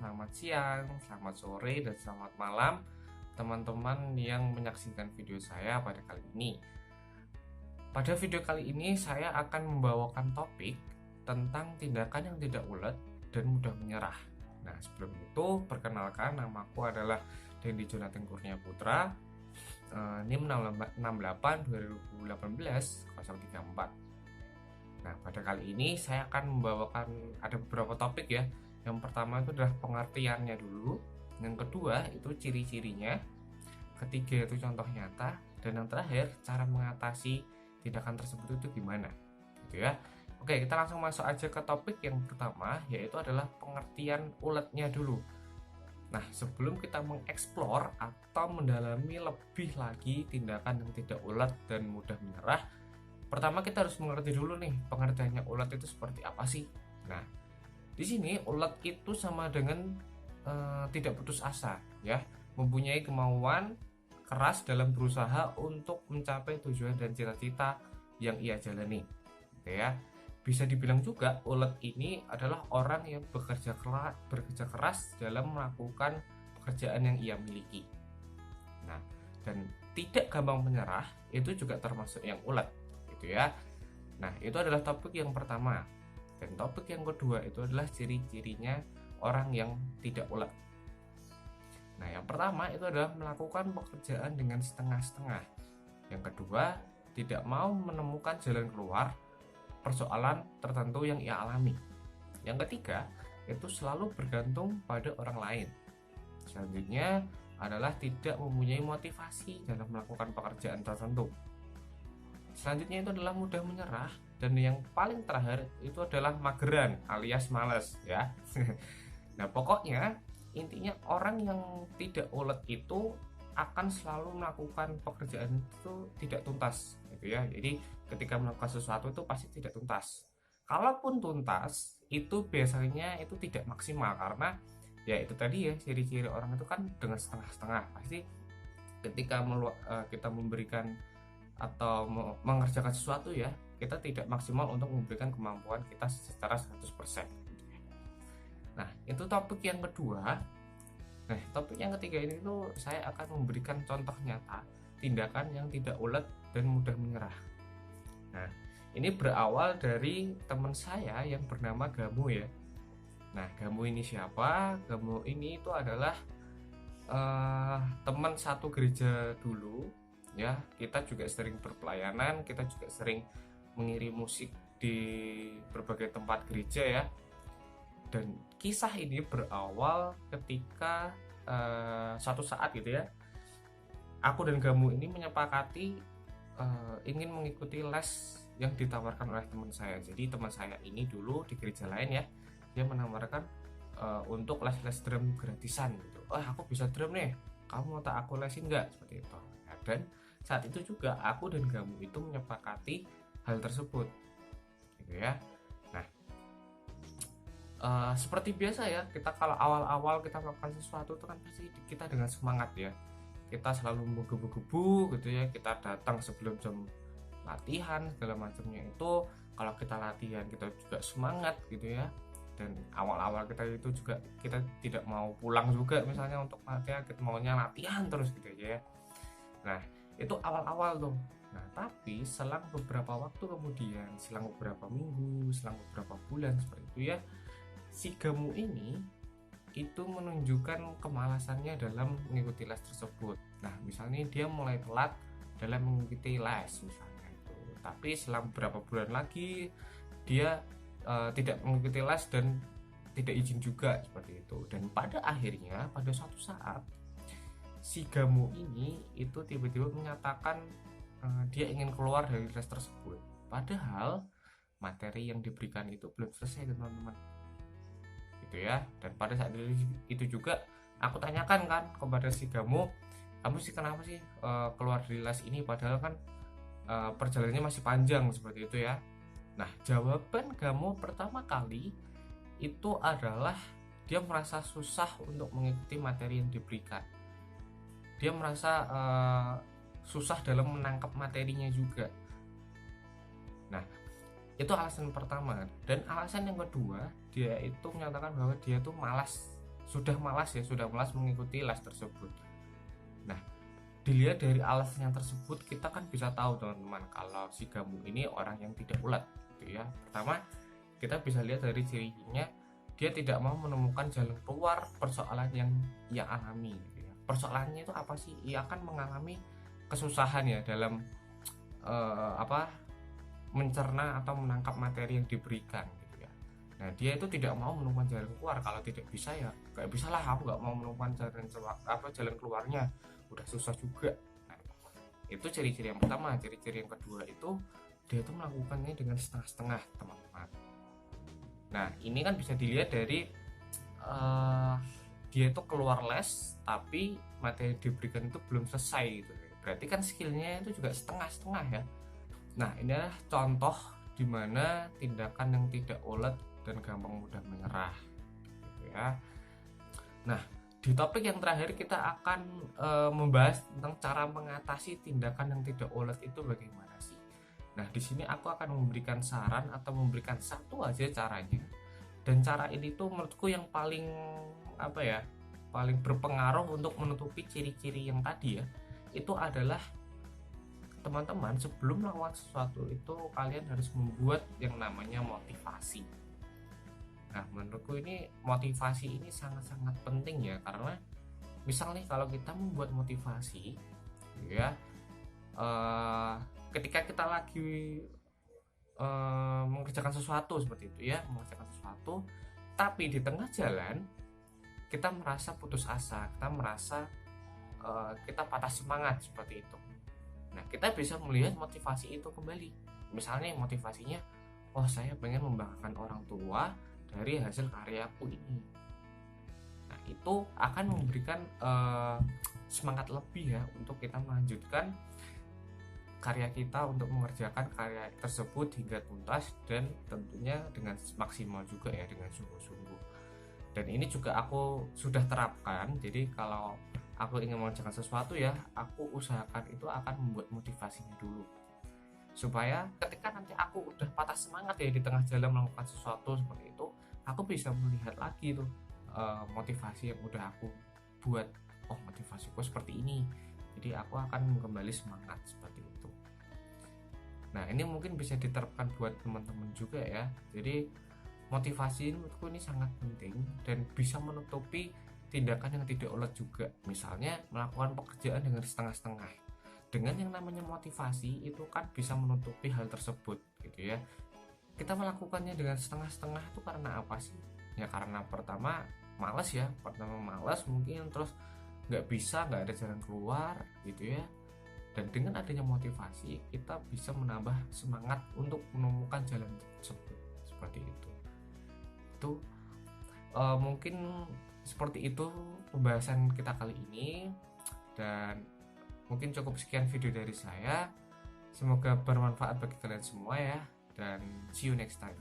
selamat siang, selamat sore, dan selamat malam teman-teman yang menyaksikan video saya pada kali ini. Pada video kali ini saya akan membawakan topik tentang tindakan yang tidak ulet dan mudah menyerah. Nah, sebelum itu perkenalkan, namaku adalah Dendi Jonathan Kurnia Putra, NIM 68 2018 034. Nah, pada kali ini saya akan membawakan ada beberapa topik ya. Yang pertama itu adalah pengertiannya dulu. Yang kedua itu ciri-cirinya. Ketiga itu contoh nyata. Dan yang terakhir cara mengatasi tindakan tersebut itu gimana. Gitu ya. Oke, kita langsung masuk aja ke topik yang pertama, yaitu adalah pengertian uletnya dulu. Nah, sebelum kita mengeksplor atau mendalami lebih lagi tindakan yang tidak ulet dan mudah menyerah, pertama kita harus mengerti dulu nih pengertiannya ulet itu seperti apa sih. Nah, di sini ulet itu sama dengan tidak putus asa ya, mempunyai kemauan keras dalam berusaha untuk mencapai tujuan dan cita-cita yang ia jalani. Oke ya. Bisa dibilang juga ulet ini adalah orang yang bekerja keras dalam melakukan pekerjaan yang ia miliki. Nah, dan tidak gampang menyerah itu juga termasuk yang ulet. Ya. Nah, itu adalah topik yang pertama. Dan topik yang kedua itu adalah ciri-cirinya orang yang tidak ulet. Nah, yang pertama itu adalah melakukan pekerjaan dengan setengah-setengah. Yang kedua, tidak mau menemukan jalan keluar persoalan tertentu yang ia alami. Yang ketiga, itu selalu bergantung pada orang lain. Selanjutnya adalah tidak mempunyai motivasi dalam melakukan pekerjaan tertentu. Selanjutnya itu adalah mudah menyerah, dan yang paling terakhir itu adalah mageran alias males ya. Nah, pokoknya intinya orang yang tidak ulet itu akan selalu melakukan pekerjaan itu tidak tuntas gitu ya. Jadi ketika melakukan sesuatu itu pasti tidak tuntas. Kalaupun tuntas itu biasanya itu tidak maksimal, karena ya itu tadi ya, ciri-ciri orang itu kan dengan setengah-setengah. Pasti ketika kita memberikan atau mengerjakan sesuatu ya, kita tidak maksimal untuk memberikan kemampuan kita secara 100%. Nah, itu topik yang kedua. Nah, topik yang ketiga ini tuh saya akan memberikan contoh nyata tindakan yang tidak ulet dan mudah menyerah. Nah, ini berawal dari teman saya yang bernama Gamu ya. Nah, Gamu ini siapa? Gamu ini itu adalah teman satu gereja dulu ya. Kita juga sering berpelayanan, kita juga sering mengirim musik di berbagai tempat gereja ya. Dan kisah ini berawal ketika suatu saat gitu ya, aku dan Gamu ini menyepakati ingin mengikuti les yang ditawarkan oleh teman saya. Jadi teman saya ini dulu di gereja lain ya, dia menawarkan untuk les drum gratisan gitu. Aku bisa drum nih, kamu mau tak aku lesin nggak, seperti itu. Dan saat itu juga aku dan Gamu itu menyepakati hal tersebut gitu ya. Nah, seperti biasa ya, kita kalau awal-awal kita melakukan sesuatu itu kan pasti kita dengan semangat ya, kita selalu menggebu-gebu gitu ya, kita datang sebelum jam latihan segala macamnya. Itu kalau kita latihan kita juga semangat gitu ya. Dan awal-awal kita itu juga kita tidak mau pulang juga misalnya untuk latihan, kita maunya latihan terus gitu ya. Nah, itu awal-awal tuh. Nah, tapi selang beberapa waktu kemudian, selang beberapa minggu, selang beberapa bulan seperti itu ya, si Gamu ini itu menunjukkan kemalasannya dalam mengikuti les tersebut. Nah, misalnya dia mulai telat dalam mengikuti les misalnya itu. Tapi selang beberapa bulan lagi dia tidak mengikuti les dan tidak izin juga seperti itu. Dan pada akhirnya pada suatu saat si Gamu ini itu tiba-tiba menyatakan dia ingin keluar dari les tersebut. Padahal materi yang diberikan itu belum selesai teman-teman. Gitu ya. Dan pada saat itu juga aku tanyakan kan kepada si Gamu, kamu sih kenapa sih keluar dari les ini, padahal kan perjalanannya masih panjang seperti itu ya. Nah, jawaban Gamu pertama kali itu adalah dia merasa susah untuk mengikuti materi yang diberikan. Dia merasa susah dalam menangkap materinya juga. Nah, itu alasan pertama. Dan alasan yang kedua, dia itu menyatakan bahwa dia tuh malas sudah malas mengikuti les tersebut. Nah, dilihat dari alasan yang tersebut, kita kan bisa tahu teman-teman kalau si Gamu ini orang yang tidak ulet gitu ya. Pertama, kita bisa lihat dari cirinya, dia tidak mau menemukan jalan keluar persoalan yang ia alami gitu ya. Persoalannya itu apa sih? Ia akan mengalami kesusahan ya dalam mencerna atau menangkap materi yang diberikan gitu ya. Nah, dia itu tidak mau menemukan jalan keluar. Kalau tidak bisa ya gak bisa lah, aku gak mau menemukan jalan keluarnya, udah susah juga. Nah, itu ciri-ciri yang pertama. Ciri-ciri yang kedua itu dia itu melakukannya dengan setengah-setengah, teman-teman. Nah, ini kan bisa dilihat dari dia itu keluar les tapi materi yang diberikan itu belum selesai gitu. Berarti kan skillnya itu juga setengah-setengah ya. Nah, ini adalah contoh dimana tindakan yang tidak ulet dan gampang mudah menyerah gitu ya. Nah, di topik yang terakhir kita akan membahas tentang cara mengatasi tindakan yang tidak ulet itu bagaimana sih. Nah, di sini aku akan memberikan saran atau memberikan satu aja caranya. Dan cara ini tuh menurutku yang paling paling berpengaruh untuk menutupi ciri-ciri yang tadi ya. Itu adalah teman-teman, sebelum melakukan sesuatu itu kalian harus membuat yang namanya motivasi. Nah, menurutku ini motivasi ini sangat-sangat penting ya, karena misal nih kalau kita membuat motivasi ya, ketika kita lagi mengerjakan sesuatu seperti itu ya, mengerjakan sesuatu tapi di tengah jalan kita merasa putus asa, kita merasa kita patah semangat seperti itu. Nah, kita bisa melihat motivasi itu kembali. Misalnya motivasinya, oh saya pengen membanggakan orang tua dari hasil karyaku ini. Nah, itu akan memberikan semangat lebih ya untuk kita melanjutkan karya kita, untuk mengerjakan karya tersebut hingga tuntas dan tentunya dengan maksimal juga ya, dengan sungguh-sungguh. Dan ini juga aku sudah terapkan. Jadi kalau aku ingin mengerjakan sesuatu ya, aku usahakan itu akan membuat motivasinya dulu, supaya ketika nanti aku udah patah semangat ya di tengah jalan melakukan sesuatu seperti itu, aku bisa melihat lagi tuh motivasi yang udah aku buat. Oh, motivasiku seperti ini, jadi aku akan kembali semangat seperti itu. Nah, ini mungkin bisa diterapkan buat teman-teman juga ya. Jadi motivasi menurutku ini sangat penting dan bisa menutupi tindakan yang tidak ulet juga. Misalnya melakukan pekerjaan dengan setengah-setengah. Dengan yang namanya motivasi itu kan bisa menutupi hal tersebut gitu ya. Kita melakukannya dengan setengah-setengah itu karena apa sih? Ya karena pertama malas ya, mungkin, terus nggak ada jalan keluar gitu ya. Dan dengan adanya motivasi kita bisa menambah semangat untuk menemukan jalan tersebut seperti itu. Itu mungkin seperti itu pembahasan kita kali ini, dan mungkin cukup sekian video dari saya. Semoga bermanfaat bagi kalian semua ya, dan see you next time.